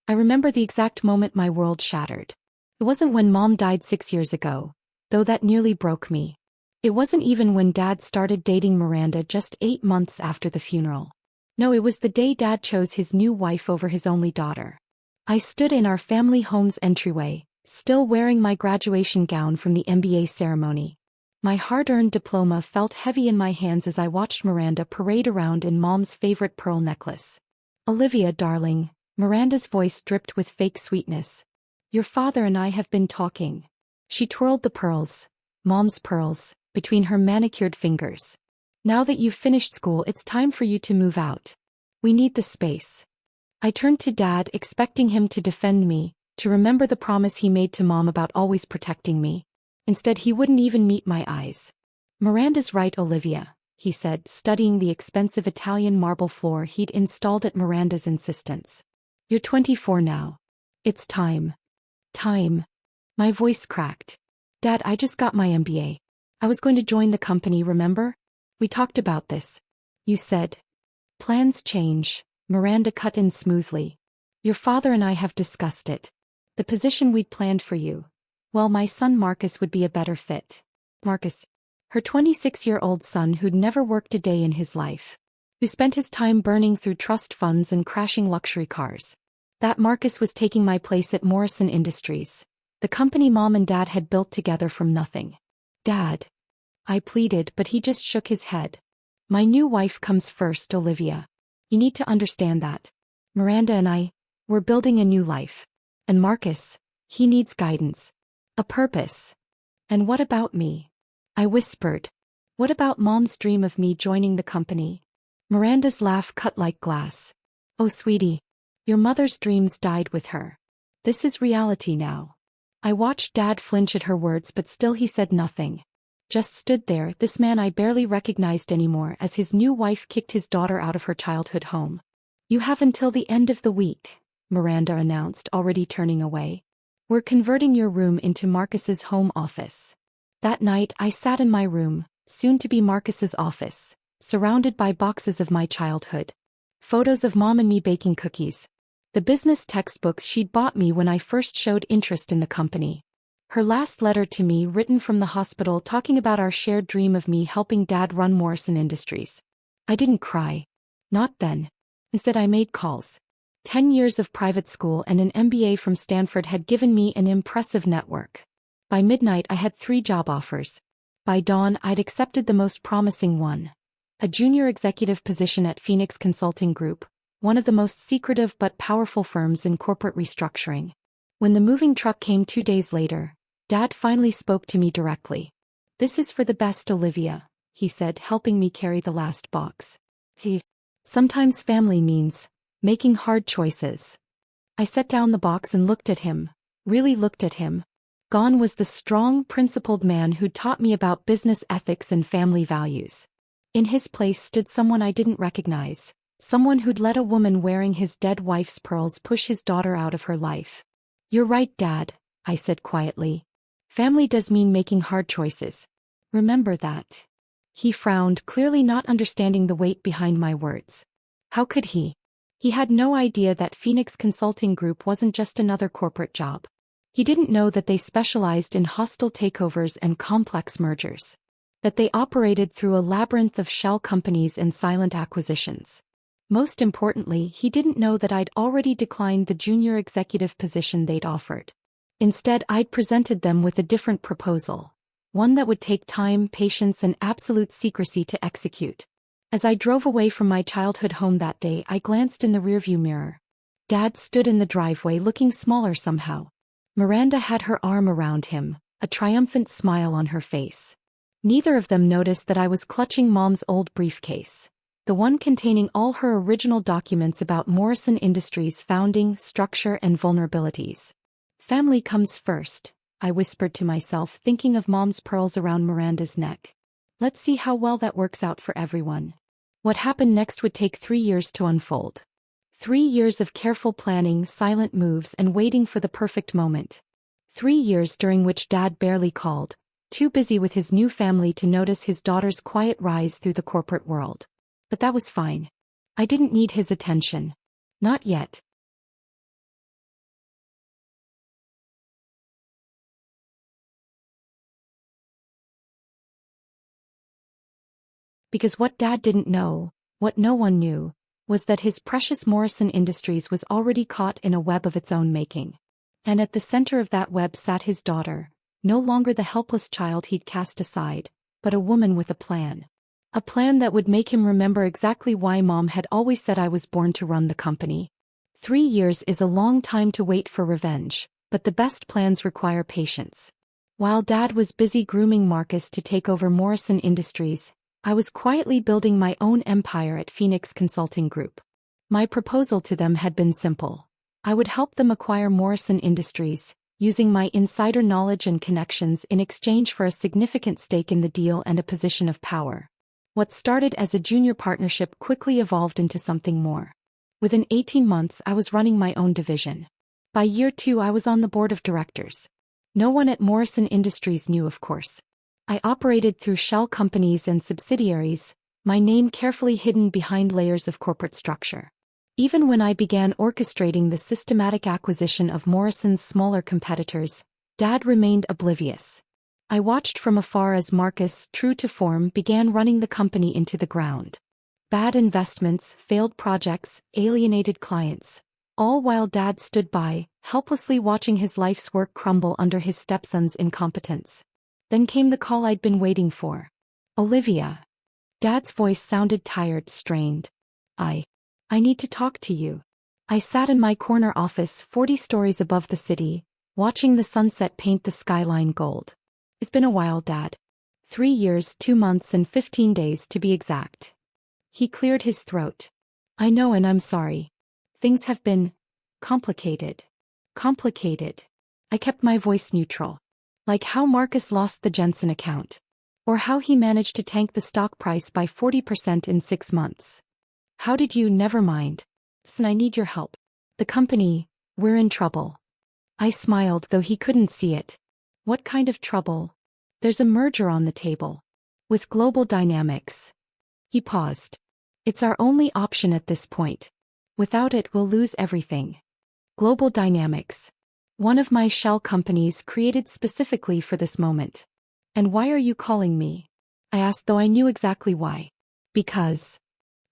I remember the exact moment my world shattered. It wasn't when Mom died 6 years ago, though that nearly broke me. It wasn't even when Dad started dating Miranda just 8 months after the funeral. No, it was the day Dad chose his new wife over his only daughter. I stood in our family home's entryway, still wearing my graduation gown from the MBA ceremony. My hard-earned diploma felt heavy in my hands as I watched Miranda parade around in Mom's favorite pearl necklace. "Olivia, darling," Miranda's voice dripped with fake sweetness. "Your father and I have been talking." She twirled the pearls, Mom's pearls, between her manicured fingers. "Now that you've finished school, it's time for you to move out. We need the space." I turned to Dad, expecting him to defend me, to remember the promise he made to Mom about always protecting me. Instead, he wouldn't even meet my eyes. "Miranda's right, Olivia," he said, studying the expensive Italian marble floor he'd installed at Miranda's insistence. "You're 24 now. It's time." Time. My voice cracked. "Dad, I just got my MBA. I was going to join the company, remember? We talked about this. You said." "Plans change," Miranda cut in smoothly. "Your father and I have discussed it. The position we'd planned for you. Well, my son Marcus would be a better fit." Marcus. Her 26-year-old son who'd never worked a day in his life. Who spent his time burning through trust funds and crashing luxury cars. That Marcus was taking my place at Morrison Industries, the company Mom and Dad had built together from nothing. "Dad," I pleaded, but he just shook his head. "My new wife comes first, Olivia. You need to understand that. Miranda and we're building a new life. And Marcus, he needs guidance. A purpose." "And what about me?" I whispered. "What about Mom's dream of me joining the company?" Miranda's laugh cut like glass. "Oh, sweetie. Your mother's dreams died with her. This is reality now." I watched Dad flinch at her words, but still he said nothing. Just stood there, this man I barely recognized anymore, as his new wife kicked his daughter out of her childhood home. "You have until the end of the week," Miranda announced, already turning away. "We're converting your room into Marcus's home office." That night I sat in my room, soon to be Marcus's office, surrounded by boxes of my childhood. Photos of Mom and me baking cookies. The business textbooks she'd bought me when I first showed interest in the company. Her last letter to me written from the hospital talking about our shared dream of me helping Dad run Morrison Industries. I didn't cry. Not then. Instead, I made calls. 10 years of private school and an MBA from Stanford had given me an impressive network. By midnight I had 3 job offers. By dawn I'd accepted the most promising one. A junior executive position at Phoenix Consulting Group, one of the most secretive but powerful firms in corporate restructuring. When the moving truck came 2 days later, Dad finally spoke to me directly. "This is for the best, Olivia," he said, helping me carry the last box. Sometimes family means making hard choices." I set down the box and looked at him, really looked at him. Gone was the strong, principled man who'd taught me about business ethics and family values. In his place stood someone I didn't recognize, someone who'd let a woman wearing his dead wife's pearls push his daughter out of her life. "You're right, Dad," I said quietly. "Family does mean making hard choices. Remember that." He frowned, clearly not understanding the weight behind my words. How could he? He had no idea that Phoenix Consulting Group wasn't just another corporate job. He didn't know that they specialized in hostile takeovers and complex mergers. That they operated through a labyrinth of shell companies and silent acquisitions. Most importantly, he didn't know that I'd already declined the junior executive position they'd offered. Instead, I'd presented them with a different proposal. One that would take time, patience, and absolute secrecy to execute. As I drove away from my childhood home that day, I glanced in the rearview mirror. Dad stood in the driveway looking smaller somehow. Miranda had her arm around him, a triumphant smile on her face. Neither of them noticed that I was clutching Mom's old briefcase. The one containing all her original documents about Morrison Industries' founding, structure, and vulnerabilities. "Family comes first," I whispered to myself, thinking of Mom's pearls around Miranda's neck. Let's see how well that works out for everyone. What happened next would take 3 years to unfold. 3 years of careful planning, silent moves, and waiting for the perfect moment. 3 years during which Dad barely called, too busy with his new family to notice his daughter's quiet rise through the corporate world. But that was fine. I didn't need his attention. Not yet. Because what Dad didn't know, what no one knew, was that his precious Morrison Industries was already caught in a web of its own making. And at the center of that web sat his daughter, no longer the helpless child he'd cast aside, but a woman with a plan. A plan that would make him remember exactly why Mom had always said I was born to run the company. 3 years is a long time to wait for revenge, but the best plans require patience. While Dad was busy grooming Marcus to take over Morrison Industries, I was quietly building my own empire at Phoenix Consulting Group. My proposal to them had been simple. I would help them acquire Morrison Industries, using my insider knowledge and connections in exchange for a significant stake in the deal and a position of power. What started as a junior partnership quickly evolved into something more. Within 18 months I was running my own division. By year 2 I was on the board of directors. No one at Morrison Industries knew, of course. I operated through shell companies and subsidiaries, my name carefully hidden behind layers of corporate structure. Even when I began orchestrating the systematic acquisition of Morrison's smaller competitors, Dad remained oblivious. I watched from afar as Marcus, true to form, began running the company into the ground. Bad investments, failed projects, alienated clients, all while Dad stood by, helplessly watching his life's work crumble under his stepson's incompetence. Then came the call I'd been waiting for. Olivia. Dad's voice sounded tired, strained. I need to talk to you. I sat in my corner office 40 stories above the city, watching the sunset paint the skyline gold. It's been a while, Dad. 3 years, 2 months and 15 days to be exact. He cleared his throat. I know, and I'm sorry. Things have been complicated. Complicated. I kept my voice neutral. Like how Marcus lost the Jensen account. Or how he managed to tank the stock price by 40% in 6 months. How did you? Never mind. Listen, I need your help. The company, we're in trouble. I smiled, though he couldn't see it. What kind of trouble? There's a merger on the table. With Global Dynamics. He paused. It's our only option at this point. Without it, we'll lose everything. Global Dynamics. One of my shell companies created specifically for this moment. And why are you calling me? I asked, though I knew exactly why. Because.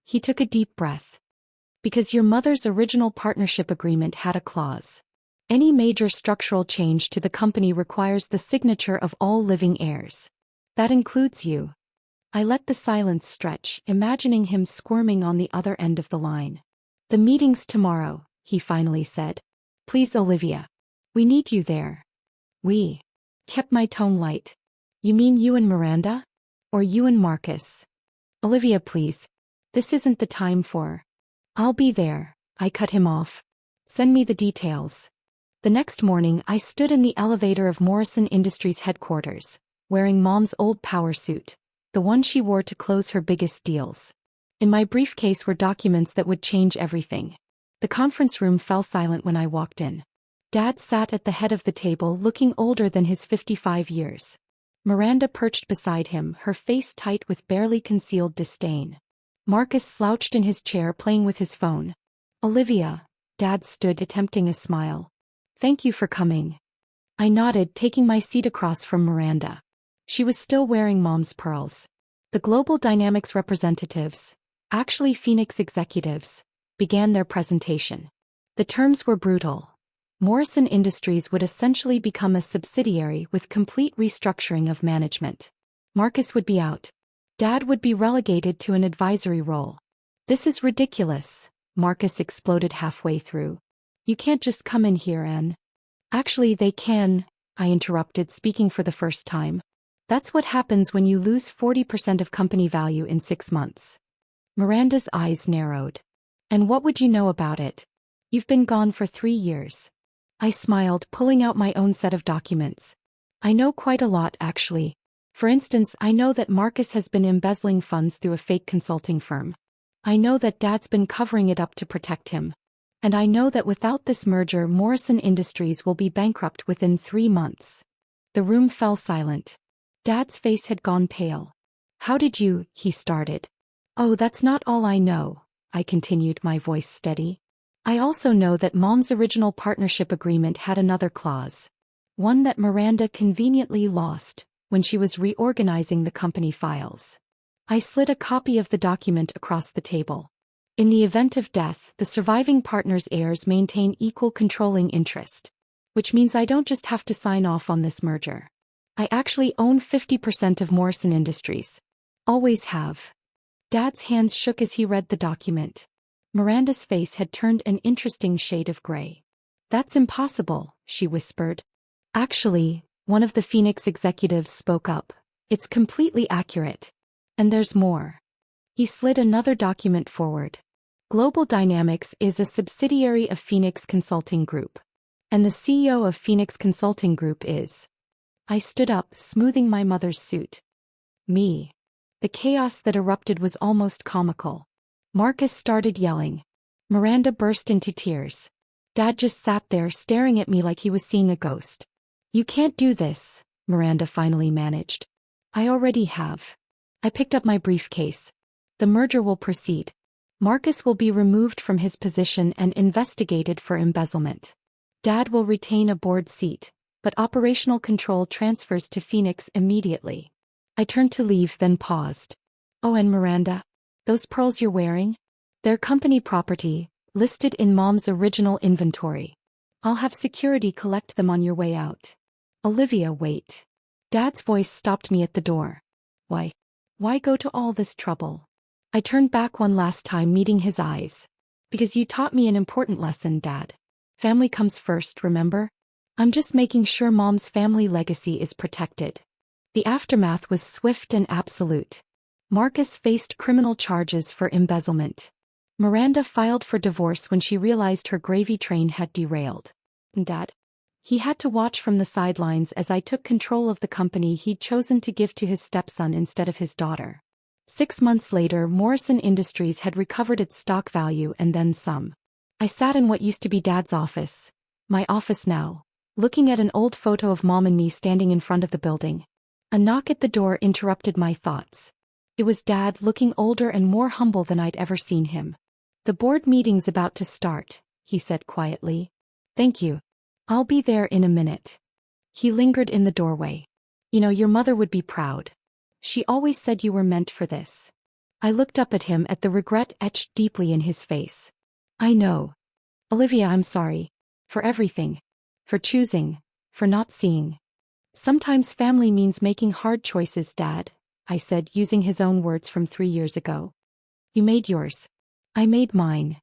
He took a deep breath. Because your mother's original partnership agreement had a clause. Any major structural change to the company requires the signature of all living heirs. That includes you. I let the silence stretch, imagining him squirming on the other end of the line. The meeting's tomorrow, he finally said. Please, Olivia. We need you there. We. Kept my tone light. You mean you and Miranda? Or you and Marcus? Olivia, please. This isn't the time for. I'll be there, I cut him off. Send me the details. The next morning I stood in the elevator of Morrison Industries headquarters, wearing Mom's old power suit, the one she wore to close her biggest deals. In my briefcase were documents that would change everything. The conference room fell silent when I walked in. Dad sat at the head of the table, looking older than his 55 years. Miranda perched beside him, her face tight with barely concealed disdain. Marcus slouched in his chair, playing with his phone. Olivia. Dad stood, attempting a smile. Thank you for coming. I nodded, taking my seat across from Miranda. She was still wearing Mom's pearls. The Global Dynamics representatives, actually Phoenix executives, began their presentation. The terms were brutal. Morrison Industries would essentially become a subsidiary with complete restructuring of management. Marcus would be out. Dad would be relegated to an advisory role. This is ridiculous, Marcus exploded halfway through. You can't just come in here and. Actually, they can, I interrupted, speaking for the first time. That's what happens when you lose 40% of company value in 6 months. Miranda's eyes narrowed. And what would you know about it? You've been gone for 3 years. I smiled, pulling out my own set of documents. I know quite a lot, actually. For instance, I know that Marcus has been embezzling funds through a fake consulting firm. I know that Dad's been covering it up to protect him. And I know that without this merger, Morrison Industries will be bankrupt within 3 months. The room fell silent. Dad's face had gone pale. How did you, he started. Oh, that's not all I know, I continued, my voice steady. I also know that Mom's original partnership agreement had another clause. One that Miranda conveniently lost when she was reorganizing the company files. I slid a copy of the document across the table. In the event of death, the surviving partner's heirs maintain equal controlling interest. Which means I don't just have to sign off on this merger. I actually own 50% of Morrison Industries. Always have. Dad's hands shook as he read the document. Miranda's face had turned an interesting shade of gray. That's impossible, she whispered. Actually, one of the Phoenix executives spoke up. It's completely accurate. And there's more. He slid another document forward. Global Dynamics is a subsidiary of Phoenix Consulting Group. And the CEO of Phoenix Consulting Group is. I stood up, smoothing my mother's suit. Me. The chaos that erupted was almost comical. Marcus started yelling. Miranda burst into tears. Dad just sat there staring at me like he was seeing a ghost. You can't do this, Miranda finally managed. I already have. I picked up my briefcase. The merger will proceed. Marcus will be removed from his position and investigated for embezzlement. Dad will retain a board seat, but operational control transfers to Phoenix immediately. I turned to leave, then paused. Oh, and Miranda? Those pearls you're wearing? They're company property, listed in Mom's original inventory. I'll have security collect them on your way out. Olivia, wait. Dad's voice stopped me at the door. Why? Why go to all this trouble? I turned back one last time, meeting his eyes. Because you taught me an important lesson, Dad. Family comes first, remember? I'm just making sure Mom's family legacy is protected. The aftermath was swift and absolute. Marcus faced criminal charges for embezzlement. Miranda filed for divorce when she realized her gravy train had derailed. Dad? He had to watch from the sidelines as I took control of the company he'd chosen to give to his stepson instead of his daughter. 6 months later, Morrison Industries had recovered its stock value and then some. I sat in what used to be Dad's office, my office now, looking at an old photo of Mom and me standing in front of the building. A knock at the door interrupted my thoughts. It was Dad, looking older and more humble than I'd ever seen him. The board meeting's about to start, he said quietly. Thank you. I'll be there in a minute. He lingered in the doorway. You know, your mother would be proud. She always said you were meant for this. I looked up at him, at the regret etched deeply in his face. I know. Olivia, I'm sorry. For everything. For choosing. For not seeing. Sometimes family means making hard choices, Dad, I said, using his own words from 3 years ago. You made yours. I made mine.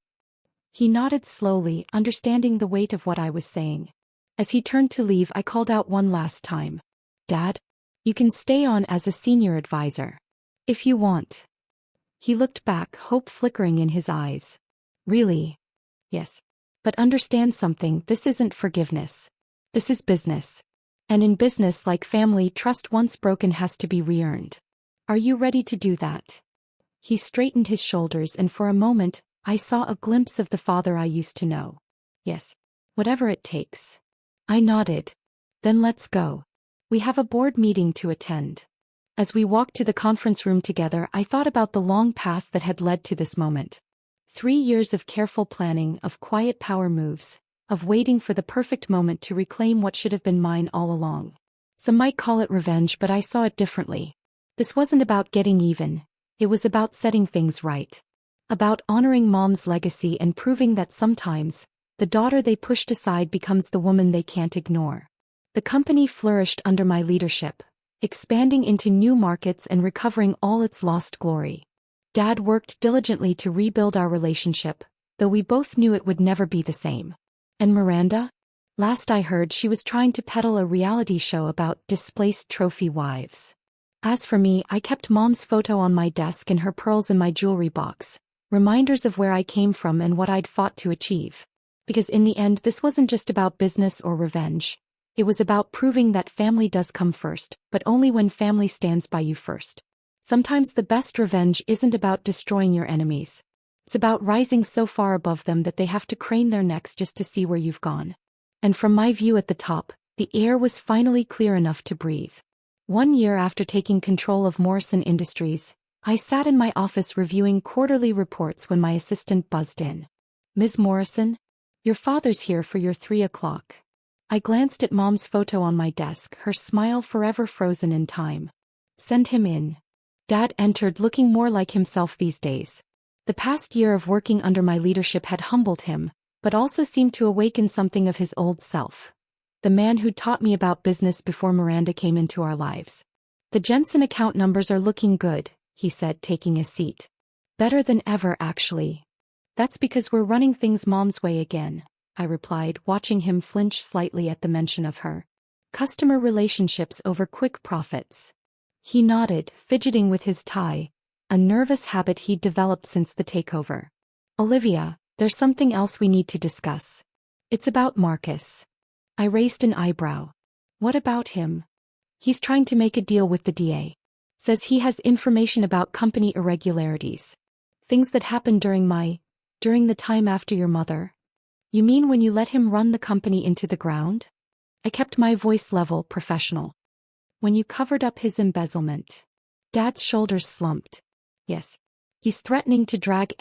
He nodded slowly, understanding the weight of what I was saying. As he turned to leave, I called out one last time. Dad? You can stay on as a senior advisor. If you want. He looked back, hope flickering in his eyes. Really? Yes. But understand something, this isn't forgiveness. This is business. And in business, like family, trust once broken has to be re-earned. Are you ready to do that? He straightened his shoulders, and for a moment, I saw a glimpse of the father I used to know. Yes. Whatever it takes. I nodded. Then let's go. We have a board meeting to attend. As we walked to the conference room together, I thought about the long path that had led to this moment. 3 years of careful planning, of quiet power moves, of waiting for the perfect moment to reclaim what should have been mine all along. Some might call it revenge, but I saw it differently. This wasn't about getting even. It was about setting things right. About honoring Mom's legacy and proving that sometimes, the daughter they pushed aside becomes the woman they can't ignore. The company flourished under my leadership, expanding into new markets and recovering all its lost glory. Dad worked diligently to rebuild our relationship, though we both knew it would never be the same. And Miranda? Last I heard, she was trying to peddle a reality show about displaced trophy wives. As for me, I kept Mom's photo on my desk and her pearls in my jewelry box, reminders of where I came from and what I'd fought to achieve. Because in the end, this wasn't just about business or revenge. It was about proving that family does come first, but only when family stands by you first. Sometimes the best revenge isn't about destroying your enemies. It's about rising so far above them that they have to crane their necks just to see where you've gone. And from my view at the top, the air was finally clear enough to breathe. 1 year after taking control of Morrison Industries, I sat in my office reviewing quarterly reports when my assistant buzzed in. Ms. Morrison? Your father's here for your 3 o'clock. I glanced at Mom's photo on my desk, her smile forever frozen in time. Send him in. Dad entered looking more like himself these days. The past year of working under my leadership had humbled him, but also seemed to awaken something of his old self. The man who taught me about business before Miranda came into our lives. The Jensen account numbers are looking good, he said, taking a seat. Better than ever, actually. That's because we're running things Mom's way again, I replied, watching him flinch slightly at the mention of her customer relationships over quick profits. He nodded, fidgeting with his tie, a nervous habit he'd developed since the takeover. Olivia, there's something else we need to discuss. It's about Marcus. I raised an eyebrow. What about him? He's trying to make a deal with the DA. Says he has information about company irregularities. Things that happened during the time after your mother. You mean when you let him run the company into the ground? I kept my voice level, professional. When you covered up his embezzlement. Dad's shoulders slumped. Yes. He's threatening to drag